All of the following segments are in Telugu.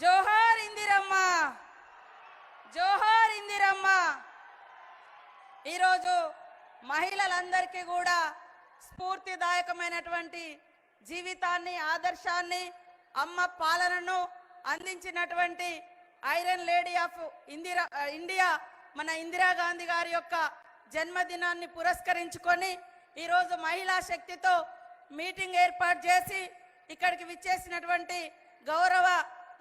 జోహార్ ఇందిరమ్మ, జోహార్ ఇందిరమ్మ. ఈరోజు మహిళలందరికీ కూడా స్ఫూర్తిదాయకమైనటువంటి జీవితాన్ని, ఆదర్శాన్ని, అమ్మ పాలనను అందించినటువంటి ఐరన్ లేడీ ఆఫ్ ఇండియా మన ఇందిరాగాంధీ గారి యొక్క జన్మదినాన్ని పురస్కరించుకొని ఈరోజు మహిళా శక్తితో మీటింగ్ ఏర్పాటు చేసి ఇక్కడికి విచ్చేసినటువంటి గౌరవ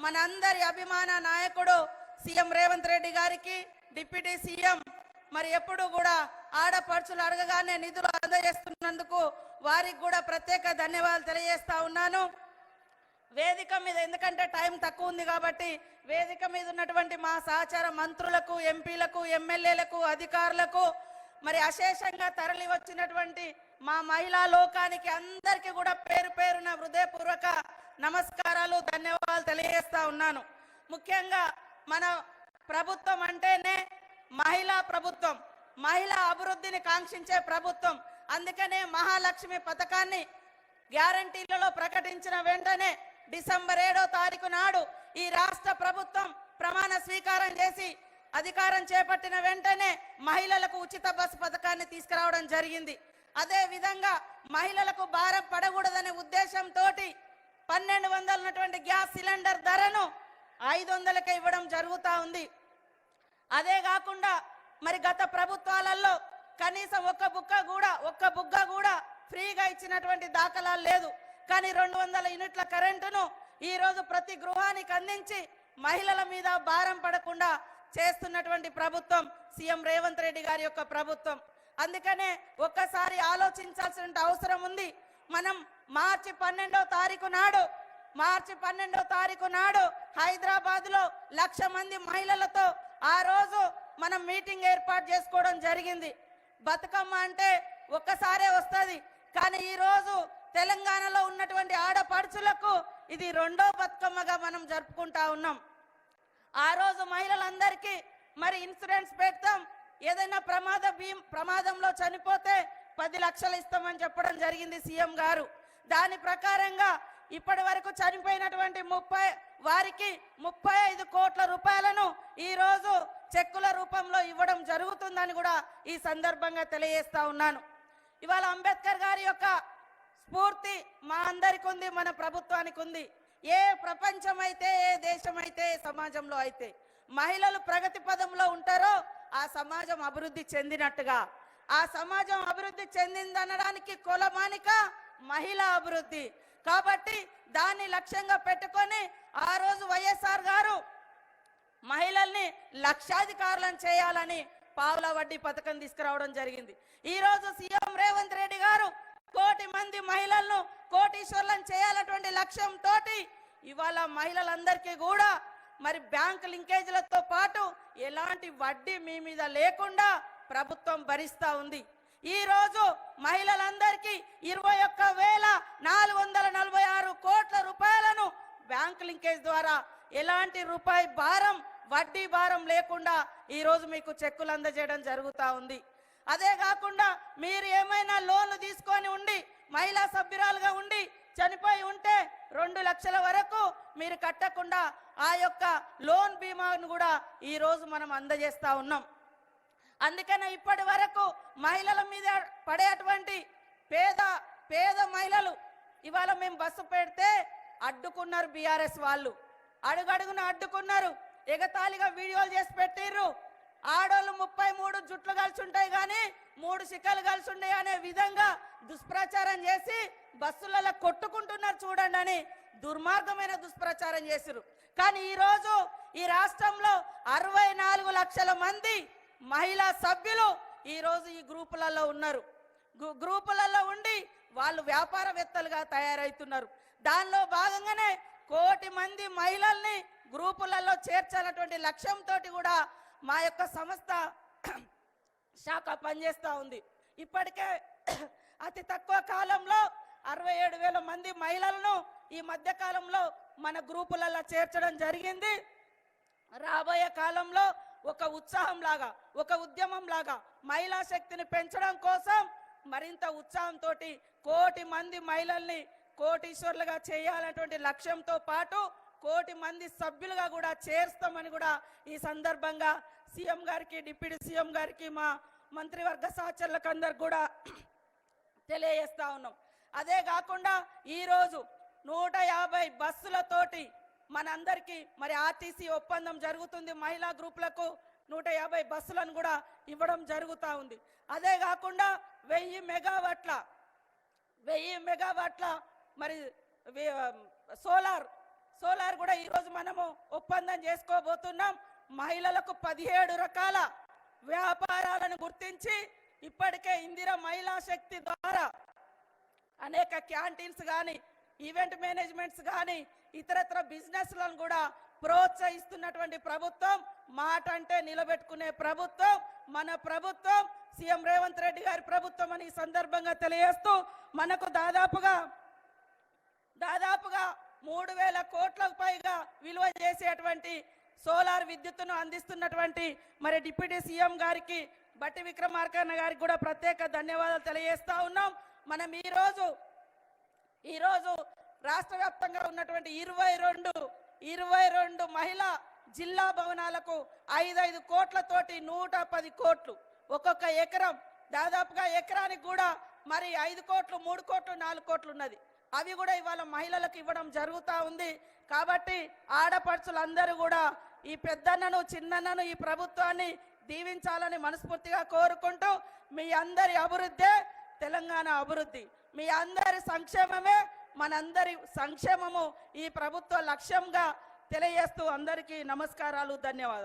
మనందరి అభిమాన నాయకుడు సీఎం రేవంత్ రెడ్డి గారికి, డిప్యూటీ సీఎం మరి ఎప్పుడు కూడా ఆడపడుచులు అడగగానే నిధులు అందజేస్తున్నందుకు వారికి కూడా ప్రత్యేక ధన్యవాదాలు తెలియజేస్తా ఉన్నాను. వేదిక మీద ఎందుకంటే టైం తక్కువ ఉంది కాబట్టి వేదిక మీద ఉన్నటువంటి మా సహచార మంత్రులకు, ఎంపీలకు, ఎమ్మెల్యేలకు, అధికారులకు, మరి అశేషంగా తరలి వచ్చినటువంటి మా మహిళా లోకానికి అందరికీ కూడా పేరు పేరున హృదయపూర్వక నమస్కారాలు, ధన్యవాదాలు తెలియజేస్తా ఉన్నాను. ముఖ్యంగా మన ప్రభుత్వం అంటేనే మహిళా ప్రభుత్వం, మహిళా అభివృద్ధిని కాంక్షించే ప్రభుత్వం. అందుకనే మహాలక్ష్మి పథకాన్ని గ్యారంటీలలో ప్రకటించిన వెంటనే డిసెంబర్ 7వ తారీఖు నాడు ఈ రాష్ట్ర ప్రభుత్వం ప్రమాణ స్వీకారం చేసి అధికారం చేపట్టిన వెంటనే మహిళలకు ఉచిత బస్సు పథకాన్ని తీసుకురావడం జరిగింది. అదే విధంగా మహిళలకు భారం పడకూడదనే ఉద్దేశంతో 1200 ఉన్నటువంటి గ్యాస్ సిలిండర్ ధరను 500కే ఇవ్వడం జరుగుతూ ఉంది. అదే కాకుండా మరి గత ప్రభుత్వాలలో కనీసం ఒక్క బుగ్గ కూడా ఫ్రీగా ఇచ్చినటువంటి దాఖలాలు లేదు. కానీ 200 యూనిట్ల కరెంటును ఈరోజు ప్రతి గృహానికి అందించి మహిళల మీద భారం పడకుండా చేస్తున్నటువంటి ప్రభుత్వం సీఎం రేవంత్ రెడ్డి గారి యొక్క ప్రభుత్వం. అందుకనే ఒక్కసారి ఆలోచించాల్సిన అవసరం ఉంది. మనం మార్చి 12వ తారీఖు నాడు హైదరాబాద్లో 1,00,000 మంది మహిళలతో ఆ రోజు మనం మీటింగ్ ఏర్పాటు చేసుకోవడం జరిగింది. బతుకమ్మ అంటే ఒక్కసారే వస్తుంది, కానీ ఈరోజు తెలంగాణలో ఉన్నటువంటి ఆడపడుచులకు ఇది 2వ బతుకమ్మగా మనం జరుపుకుంటా ఉన్నాం. ఆ రోజు మహిళలందరికీ మరి ఇన్సూరెన్స్ పెడతాం, ఏదైనా ప్రమాదంలో చనిపోతే 10 లక్షలు ఇస్తామని చెప్పడం జరిగింది సీఎం గారు. దాని ప్రకారంగా ఇప్పటి వరకు చనిపోయినటువంటి వారికి 35 కోట్ల రూపాయలను ఈరోజు చెక్కుల రూపంలో ఇవ్వడం జరుగుతుందని కూడా ఈ సందర్భంగా తెలియజేస్తా ఉన్నాను. ఇవాళ అంబేద్కర్ గారి యొక్క స్ఫూర్తి మా అందరికి ఉంది, మన ప్రభుత్వానికి ఉంది. ఏ ప్రపంచం అయితే, ఏ దేశం అయితే, ఏ సమాజంలో అయితే మహిళలు ప్రగతి పదంలో ఉంటారో ఆ సమాజం అభివృద్ధి చెందినట్టుగా, ఆ సమాజం అభివృద్ధి చెందిందనడానికి కొలమానిక మహిళా అభివృద్ధి. కాబట్టి దాన్ని లక్ష్యంగా పెట్టుకొని ఆ రోజు వైఎస్ఆర్ గారు మహిళల్ని లక్షాధికారులను చేయాలని పావుల వడ్డీ పథకం తీసుకురావడం జరిగింది. ఈ రోజు సీఎం రేవంత్ రెడ్డి గారు 1 కోటి మంది మహిళలను కోటీశ్వర్లను చేయాలన్నటువంటి లక్ష్యంతో ఇవాళ మహిళలందరికీ కూడా మరి బ్యాంక్ లింకేజీలతో పాటు ఎలాంటి వడ్డీ మీ మీద లేకుండా ప్రభుత్వం భరిస్తూ ఉంది. ఈ రోజు మహిళలందరికీ 21,446 కోట్ల రూపాయలను బ్యాంక్ లింకేజ్ ద్వారా ఎలాంటి రూపాయి భారం, వడ్డీ భారం లేకుండా ఈ రోజు మీకు చెక్కులు అందజేయడం జరుగుతూ ఉంది. అదే కాకుండా మీరు ఏమైనా లోన్లు తీసుకొని ఉండి మహిళా సభ్యురాలుగా ఉండి చనిపోయి ఉంటే 2 లక్షల వరకు మీరు కట్టకుండా ఆ యొక్క లోన్ బీమాను కూడా ఈ రోజు మనం అందజేస్తా ఉన్నాం. అందుకనే ఇప్పటి వరకు మహిళల మీద పడేటువంటి పేద మహిళలు ఇవాళ మేము బస్సు పెడితే అడ్డుకున్నారు. బీఆర్ఎస్ వాళ్ళు అడుగడుగున అడ్డుకున్నారు, ఎగతాళిగా వీడియోలు చేసి పెట్టిర్రు. ఆడోళ్ళు 33 జుట్లు కలిసి ఉంటాయి కానీ 3 శిఖలు కలిసి ఉండే అనే విధంగా దుష్ప్రచారం చేసి బస్సులలో కొట్టుకుంటున్నారు చూడండి అని దుర్మార్గమైన దుష్ప్రచారం చేసిరు. కానీ ఈరోజు ఈ రాష్ట్రంలో 64 లక్షల మంది మహిళా సభ్యులు ఈరోజు ఈ గ్రూపులలో ఉన్నారు. గ్రూపులలో ఉండి వాళ్ళు వ్యాపారవేత్తలుగా తయారవుతున్నారు. దానిలో భాగంగానే 1 కోటి మంది మహిళల్ని గ్రూపులలో చేర్చాలన్నటువంటి లక్ష్యంతో కూడా మా యొక్క సంస్థ శాఖ పనిచేస్తూ ఉంది. ఇప్పటికే అతి తక్కువ కాలంలో 67,000 మంది మహిళలను ఈ మధ్య కాలంలో మన గ్రూపులలో చేర్చడం జరిగింది. రాబోయే కాలంలో ఒక ఉత్సాహం లాగా, ఒక ఉద్యమం లాగా మహిళా శక్తిని పెంచడం కోసం మరింత ఉత్సాహంతో 1 కోటి మంది మహిళల్ని కోటీశ్వర్లుగా చేయాలనేటువంటి లక్ష్యంతో పాటు 1,00,00,000 మంది సభ్యులుగా కూడా చేర్స్తామని కూడా ఈ సందర్భంగా సీఎం గారికి, డిప్యూటీ సీఎం గారికి, మా మంత్రివర్గ సహచరులకు అందరికి కూడా తెలియజేస్తా ఉన్నాం. అదే కాకుండా ఈరోజు 150 బస్సులతోటి మనందరికీ మరి ఆర్టీసీ ఒప్పందం జరుగుతుంది. మహిళా గ్రూపులకు 150 బస్సులను కూడా ఇవ్వడం జరుగుతూ ఉంది. అదే కాకుండా 1000 మెగావాట్ల మరి సోలార్ కూడా ఈరోజు మనము ఒప్పందం చేసుకోబోతున్నాం. మహిళలకు 17 రకాల వ్యాపారాలను గుర్తించి ఇప్పటికే ఇందిరా మహిళా శక్తి ద్వారా అనేక క్యాంటీన్స్ కానీ, ఈవెంట్ మేనేజ్మెంట్స్ కానీ, ఇతరత్ర బిజినెస్లను కూడా ప్రోత్సహిస్తున్నటువంటి ప్రభుత్వం, మాట అంటే నిలబెట్టుకునే ప్రభుత్వం మన ప్రభుత్వం, సీఎం రేవంత్ రెడ్డి గారి ప్రభుత్వం అని ఈ సందర్భంగా తెలియజేస్తూ, మనకు దాదాపుగా 3,000 కోట్లకు పైగా విలువ చేసేటువంటి సోలార్ విద్యుత్తును అందిస్తున్నటువంటి మరి డిప్యూటీ సీఎం గారికి, బట్టి విక్రమార్కన్న గారికి కూడా ప్రత్యేక ధన్యవాదాలు తెలియజేస్తా ఉన్నాం. మనం ఈరోజు రాష్ట్ర వ్యాప్తంగా ఉన్నటువంటి 22 మహిళా జిల్లా భవనాలకు 5 కోట్లతోటి 110 కోట్లు, ఒక్కొక్క ఎకరం దాదాపుగా ఎకరానికి కూడా మరి 5 కోట్లు, 3 కోట్లు, 4 కోట్లు ఉన్నది. అవి కూడా ఇవాళ మహిళలకు ఇవ్వడం జరుగుతూ ఉంది. కాబట్టి ఆడపడుచులందరూ కూడా ఈ పెద్దన్నను, చిన్నన్నను, ఈ ప్రభుత్వాన్ని దీవించాలని మనస్ఫూర్తిగా కోరుకుంటూ, మీ అందరి అభివృద్ధే తెలంగాణ అభివృద్ధి, మీ అందరి సంక్షేమమే మనందరి సంక్షేమము ఈ ప్రభుత్వ లక్ష్యంగా తెలియజేస్తూ అందరికీ నమస్కారాలు, ధన్యవాదాలు.